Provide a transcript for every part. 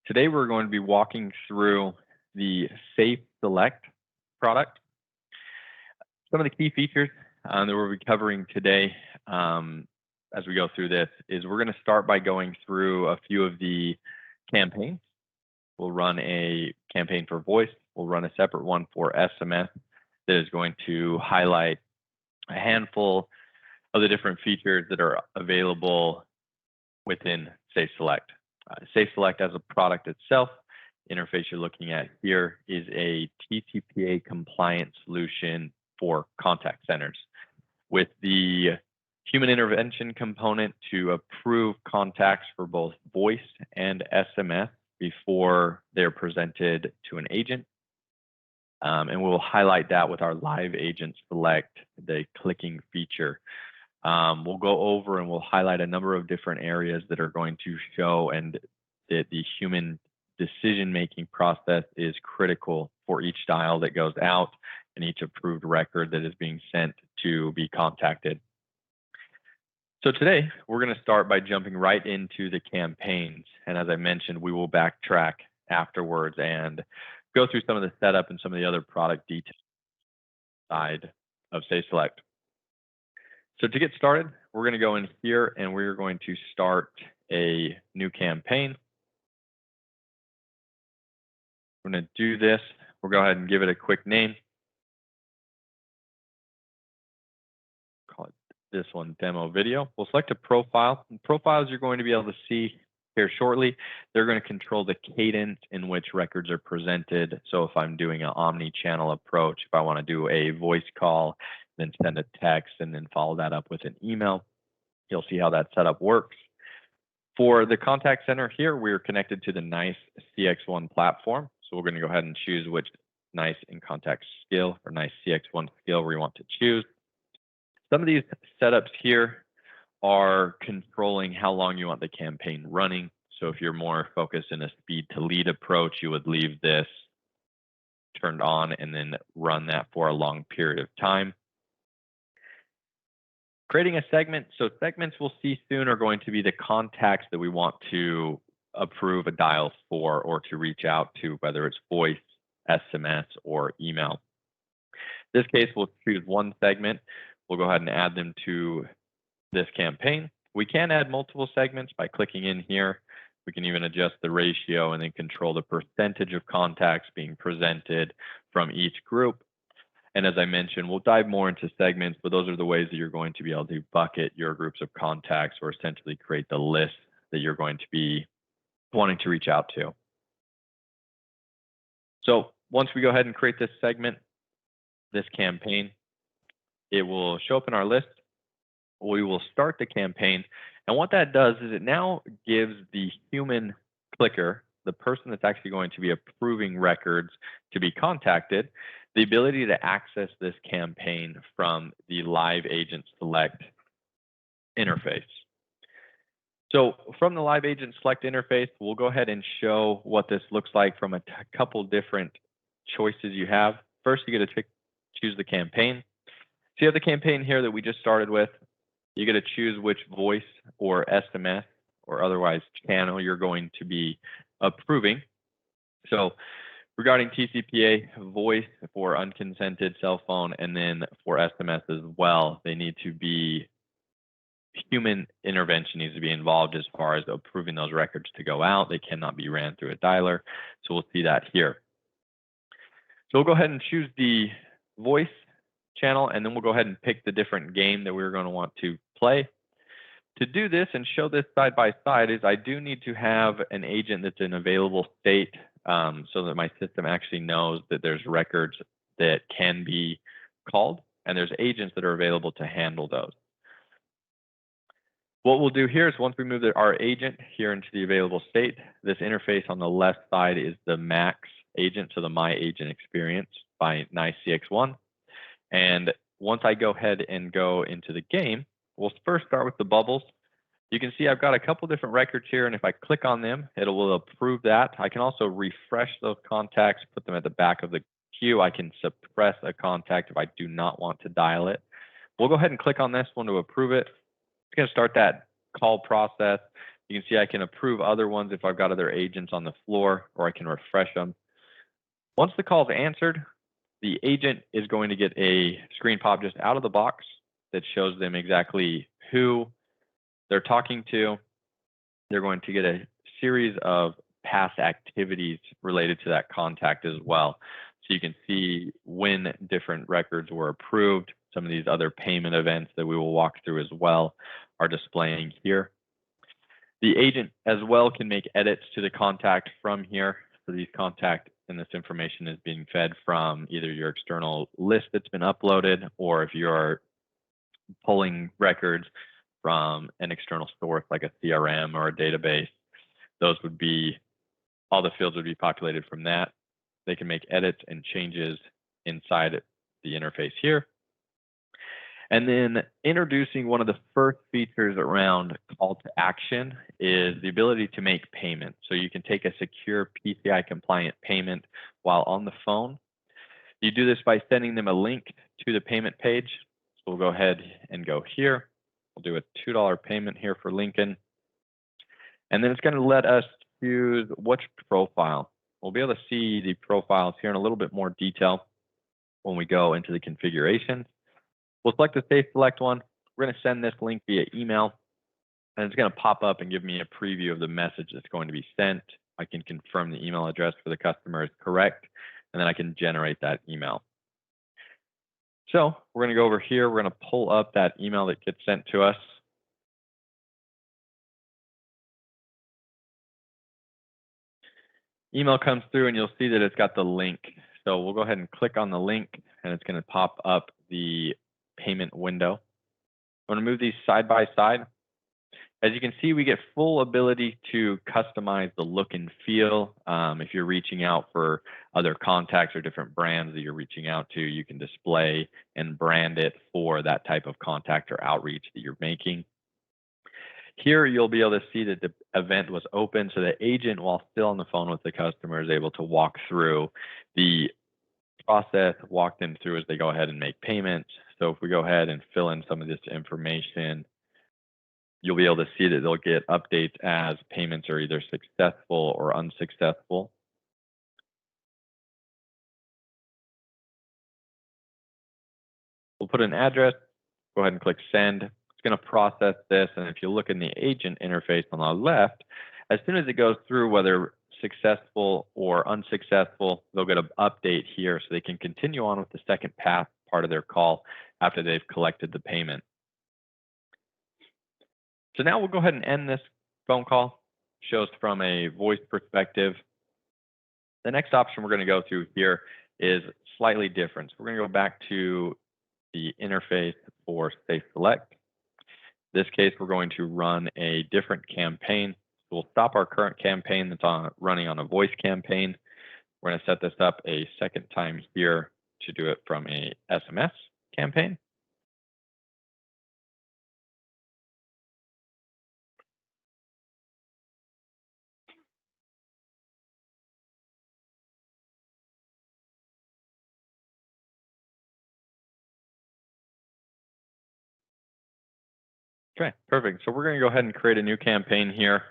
Today we're going to be walking through the Safe Select product. Some of the key features that we'll be covering today as we go through this is we're going to start by going through a few of the campaigns. We'll run a campaign for voice. We'll run a separate one for SMS that is going to highlight a handful of the different features that are available within Safe Select. Safe Select as a product itself, interface you're looking at here is a TCPA compliant solution for contact centers with the human intervention component to approve contacts for both voice and SMS before they're presented to an agent. And we'll highlight that with our live agent select, the clicking feature. We'll go over and we'll highlight a number of different areas that are going to show and that the human decision-making process is critical for each dial that goes out and each approved record that is being sent to be contacted. So today, we're going to start by jumping right into the campaigns. And as I mentioned, we will backtrack afterwards and go through some of the setup and some of the other product details side of Safe Select. So to get started, we're going to go in here and we're going to start a new campaign. We're going to do this. We'll go ahead and give it a quick name. Call it this one demo video. We'll select a profile. And profiles you're going to be able to see here shortly. They're going to control the cadence in which records are presented. So if I'm doing an omni-channel approach, if I want to do a voice call, then send a text and then follow that up with an email, you'll see how that setup works. For the contact center here, we're connected to the NICE CX1 platform. So we're going to go ahead and choose which NICE in contact skill or NICE CX1 skill we want to choose. Some of these setups here are controlling how long you want the campaign running. So if you're more focused in a speed to lead approach, you would leave this turned on and then run that for a long period of time. Creating a segment. So segments we'll see soon are going to be the contacts that we want to approve a dial for or to reach out to, whether it's voice, SMS, or email. In this case, we'll choose one segment. We'll go ahead and add them to this campaign. We can add multiple segments by clicking in here. We can even adjust the ratio and then control the percentage of contacts being presented from each group. And as I mentioned, we'll dive more into segments, but those are the ways that you're going to be able to bucket your groups of contacts or essentially create the list that you're going to be wanting to reach out to. So once we go ahead and create this segment, this campaign, it will show up in our list. We will start the campaign. And what that does is it now gives the human clicker, the person that's actually going to be approving records to be contacted, the ability to access this campaign from the live agent select interface. So from the live agent select interface, we'll go ahead and show what this looks like from a couple different choices you have. First, you get to choose the campaign. So you have the campaign here that we just started with. You get to choose which voice or SMS or otherwise channel you're going to be approving. So regarding TCPA, voice for unconsented cell phone, and then for SMS as well, they need to be, human intervention needs to be involved as far as approving those records to go out. They cannot be ran through a dialer. So we'll see that here. So we'll go ahead and choose the voice channel, and then we'll go ahead and pick the different game that we're going to want to play. To do this and show this side by side is I do need to have an agent that's in available state so that my system actually knows that there's records that can be called and there's agents that are available to handle those. What we'll do here is once we move our agent here into the available state, this interface on the left side is the Max agent, so the My Agent Experience by NICE CX1. And once I go ahead and go into the game, we'll first start with the bubbles. You can see I've got a couple different records here, and if I click on them, it will approve that. I can also refresh those contacts, put them at the back of the queue. I can suppress a contact if I do not want to dial it. We'll go ahead and click on this one to approve it. It's going to start that call process. You can see I can approve other ones if I've got other agents on the floor, or I can refresh them. Once the call is answered, the agent is going to get a screen pop just out of the box that shows them exactly who they're talking to. They're going to get a series of past activities related to that contact as well. So you can see when different records were approved. Some of these other payment events that we will walk through as well are displaying here. The agent as well can make edits to the contact from here. So these contact and this information is being fed from either your external list that's been uploaded, or if you're pulling records from an external source like a CRM or a database, those would be, all the fields would be populated from that. They can make edits and changes inside the interface here. And then introducing one of the first features around call to action is the ability to make payment. So you can take a secure PCI compliant payment while on the phone. You do this by sending them a link to the payment page. So we'll go ahead and go here. We'll do a $2 payment here for Lincoln. And then it's going to let us choose which profile. We'll be able to see the profiles here in a little bit more detail when we go into the configurations. We'll select the Safe Select one. We're going to send this link via email, and it's going to pop up and give me a preview of the message that's going to be sent. I can confirm the email address for the customer is correct, and then I can generate that email. So we're going to go over here. We're going to pull up that email that gets sent to us. Email comes through, and you'll see that it's got the link. So we'll go ahead and click on the link, and it's going to pop up the payment window. I'm going to move these side by side. As you can see, we get full ability to customize the look and feel. If you're reaching out for other contacts or different brands that you're reaching out to, you can display and brand it for that type of contact or outreach that you're making. Here, you'll be able to see that the event was open, so the agent, while still on the phone with the customer, is able to walk through the process, walk them through as they go ahead and make payments. So if we go ahead and fill in some of this information, you'll be able to see that they'll get updates as payments are either successful or unsuccessful. We'll put an address, go ahead and click send. It's going to process this, and if you look in the agent interface on the left, as soon as it goes through, whether successful or unsuccessful, they'll get an update here so they can continue on with the second part of their call after they've collected the payment. So now we'll go ahead and end this phone call. Shows from a voice perspective. The next option we're going to go through here is slightly different. So we're going to go back to the interface for Safe Select. In this case, we're going to run a different campaign. So we'll stop our current campaign that's running on a voice campaign. We're going to set this up a second time here to do it from a SMS campaign. Okay, perfect. So we're going to go ahead and create a new campaign here.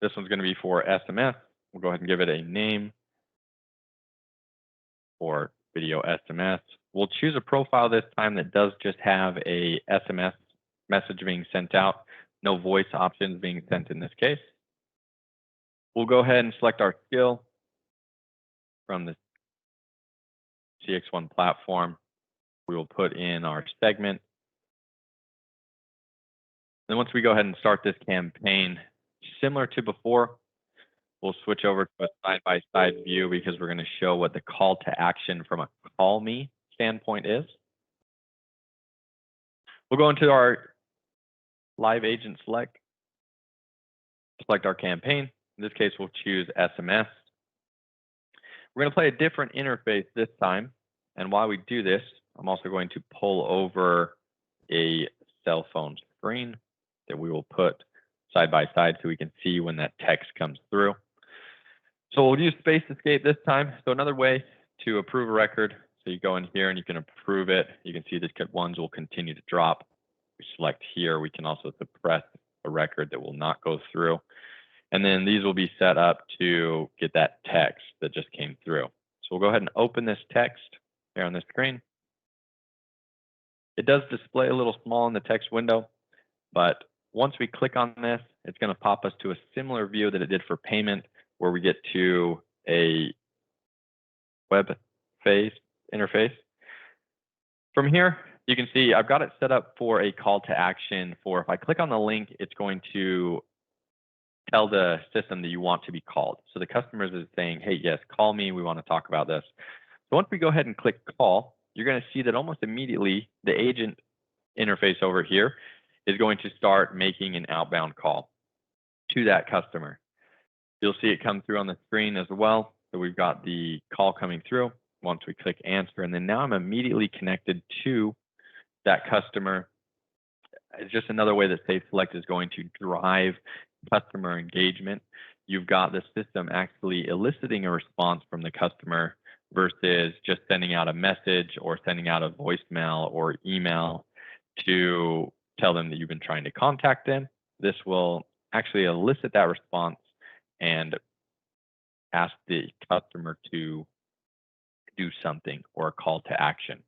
This one's going to be for SMS. We'll go ahead and give it a name for video SMS. We'll choose a profile this time that does just have a SMS message being sent out, no voice options being sent in this case. We'll go ahead and select our skill from the CX1 platform. We will put in our segment. Then once we go ahead and start this campaign, similar to before, we'll switch over to a side-by-side view because we're going to show what the call to action from a call me standpoint is. We'll go into our live agent select our campaign. In this case, we'll choose SMS. We're going to play a different interface this time. And while we do this, I'm also going to pull over a cell phone screen that we will put side by side so we can see when that text comes through. So we'll use Space Escape this time. So another way to approve a record, so you go in here and you can approve it. You can see the ones will continue to drop. We select here, we can also suppress a record that will not go through. And then these will be set up to get that text that just came through. So we'll go ahead and open this text here on the screen. It does display a little small in the text window, but once we click on this, it's going to pop us to a similar view that it did for payment, where we get to a web interface. From here, you can see I've got it set up for a call to action for if I click on the link, it's going to tell the system that you want to be called. So the customer is saying, hey, yes, call me. We want to talk about this. So once we go ahead and click call, you're going to see that almost immediately the agent interface over here is going to start making an outbound call to that customer. You'll see it come through on the screen as well. So we've got the call coming through once we click answer. And then now I'm immediately connected to that customer. It's just another way that Safe Select is going to drive customer engagement. You've got the system actually eliciting a response from the customer versus just sending out a message or sending out a voicemail or email to tell them that you've been trying to contact them. This will actually elicit that response and ask the customer to do something or a call to action.